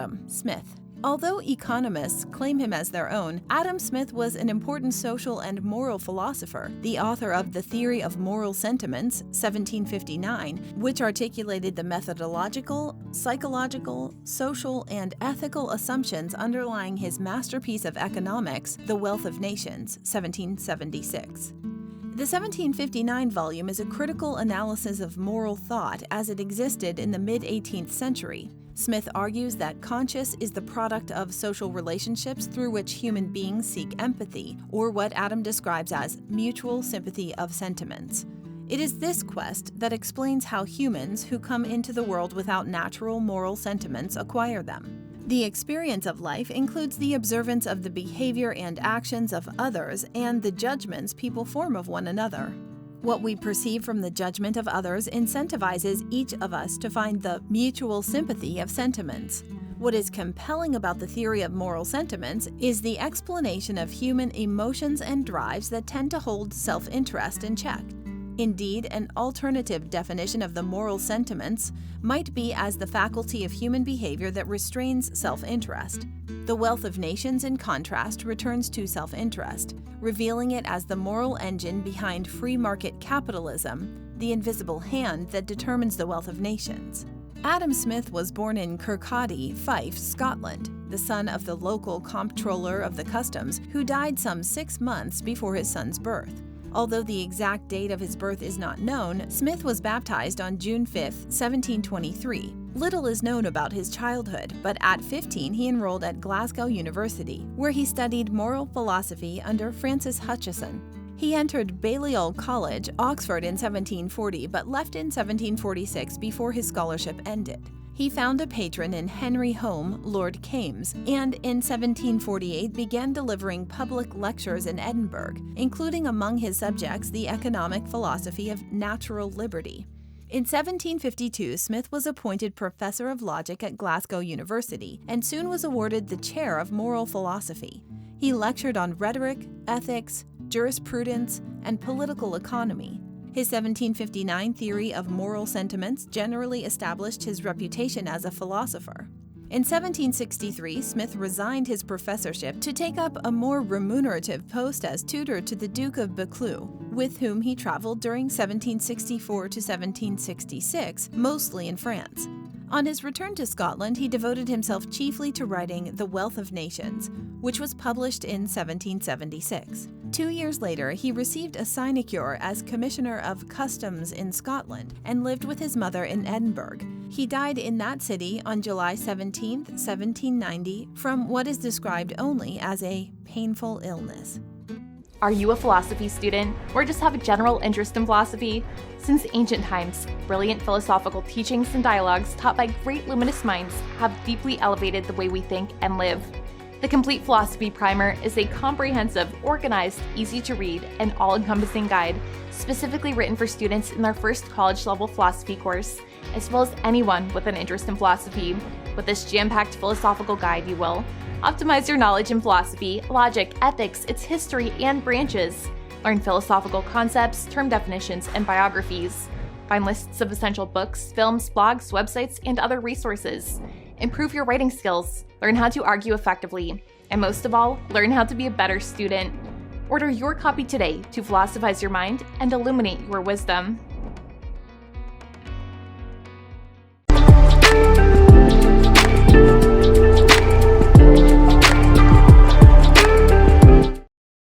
Adam Smith. Although economists claim him as their own, Adam Smith was an important social and moral philosopher, the author of The Theory of Moral Sentiments, 1759, which articulated the methodological, psychological, social, and ethical assumptions underlying his masterpiece of economics, The Wealth of Nations, 1776. The 1759 volume is a critical analysis of moral thought as it existed in the mid-18th century. Smith argues that conscience is the product of social relationships through which human beings seek empathy, or what Adam describes as mutual sympathy of sentiments. It is this quest that explains how humans who come into the world without natural moral sentiments acquire them. The experience of life includes the observance of the behavior and actions of others and the judgments people form of one another. What we perceive from the judgment of others incentivizes each of us to find the mutual sympathy of sentiments. What is compelling about the theory of moral sentiments is the explanation of human emotions and drives that tend to hold self-interest in check. Indeed, an alternative definition of the moral sentiments might be as the faculty of human behavior that restrains self-interest. The Wealth of Nations, in contrast, returns to self-interest, revealing it as the moral engine behind free market capitalism, the invisible hand that determines the wealth of nations. Adam Smith was born in Kirkcaldy, Fife, Scotland, the son of the local comptroller of the customs, who died some 6 months before his son's birth. Although the exact date of his birth is not known, Smith was baptized on June 5, 1723. Little is known about his childhood, but at 15 he enrolled at Glasgow University, where he studied moral philosophy under Francis Hutcheson. He entered Balliol College, Oxford in 1740, but left in 1746 before his scholarship ended. He found a patron in Henry Home, Lord Kames, and in 1748 began delivering public lectures in Edinburgh, including among his subjects the economic philosophy of natural liberty. In 1752, Smith was appointed professor of logic at Glasgow University and soon was awarded the chair of moral philosophy. He lectured on rhetoric, ethics, jurisprudence, and political economy. His 1759 theory of moral sentiments generally established his reputation as a philosopher. In 1763, Smith resigned his professorship to take up a more remunerative post as tutor to the Duke of Buccleuch, with whom he traveled during 1764 to 1766, mostly in France. On his return to Scotland, he devoted himself chiefly to writing The Wealth of Nations, which was published in 1776. 2 years later, he received a sinecure as Commissioner of Customs in Scotland and lived with his mother in Edinburgh. He died in that city on July 17, 1790, from what is described only as a painful illness. Are you a philosophy student or just have a general interest in philosophy? Since ancient times, brilliant philosophical teachings and dialogues taught by great luminous minds have deeply elevated the way we think and live. The Complete Philosophy Primer is a comprehensive, organized, easy-to-read, and all-encompassing guide specifically written for students in their first college-level philosophy course, as well as anyone with an interest in philosophy. With this jam-packed philosophical guide, you will optimize your knowledge in philosophy, logic, ethics, its history, and branches. Learn philosophical concepts, term definitions, and biographies. Find lists of essential books, films, blogs, websites, and other resources. Improve your writing skills. Learn how to argue effectively. And most of all, learn how to be a better student. Order your copy today to philosophize your mind and illuminate your wisdom.